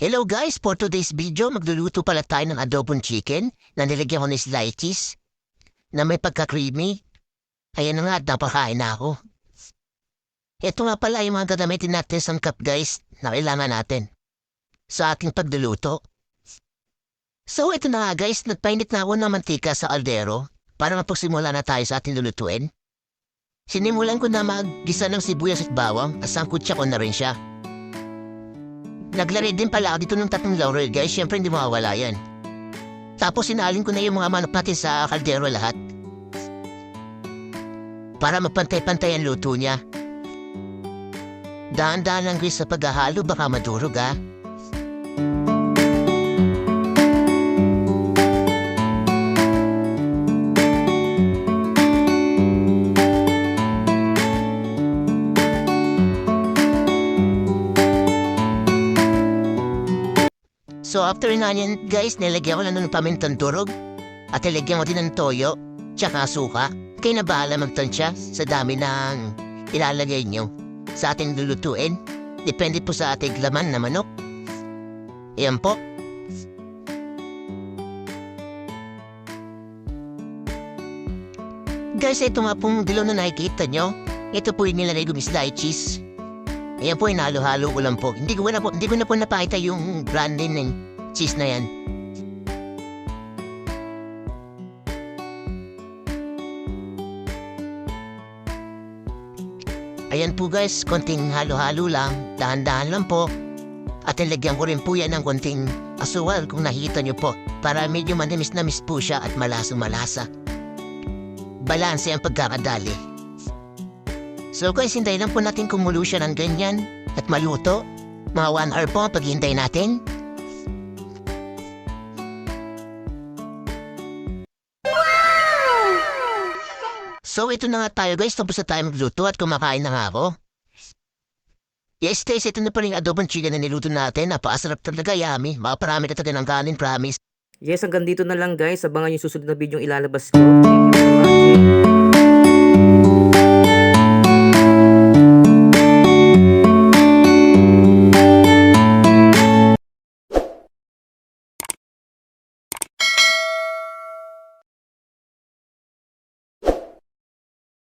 Hello guys, for today's video, magluluto pala tayo ng adobong chicken na nilagyan ko ni sliced cheese na may pagka-creamy. Ayan na nga, napakain na ako. Ito nga pala yung mga gagamitin natin sa cup guys na kailangan natin sa ating pagluluto. So ito na nga guys, nagpainit na ako ng mantika sa aldero para mapagsimula na tayo sa ating lulutuin. Sinimulan ko na maggisa ng sibuyas at bawang at sangkutsa ko na rin siya. Naglari din pala ako dito ng 3 laurel guys, syempre hindi mawawala yan. Tapos sinalin ko na yung mga manok natin sa kaldero lahat. Para magpantay-pantay ang luto niya. Daan-daan lang guys sa paghahalo, baka madurog ah. So after na yan guys, nilagyan ko na ng pamintang durog at nilagyan ko din ng toyo tsaka suka. Kaya na bahala magtansya sa dami ng ilalagay nyo sa ating lulutuin. Depende po sa ating laman na manok. Ayan po. Guys, ito nga pong dilaw na nakikita nyo. Ito po yung nilagay ko sliced cheese. Ayan po, inalo-halo ko lang po. Hindi ko na po napakita yung brand din ng cheese na yan. Ayan po guys, konting halo-halo lang. Dahan-dahan lang po. At nilagyan ko rin po yan ng konting asukal kung nakita nyo po. Para medyo manamis-namis po siya at malasang-malasa. Balanse ang pagkakadali. So guys, hintayin lang po natin kumulo siya ng ganyan at maluto. Mga 1 hour po ang paghihintay natin. Wow! So ito na nga tayo guys, tapos na tayo magluto at kumakain na nga ako. Yes guys, ito na pa rin adobong chicken na niluto natin. Napakasarap talaga, yummy. Makaparami ka talaga ng kanin, promise. Yes, hanggang dito na lang guys. Abangan yung susunod na video yung ilalabas ko. Thank you for watching.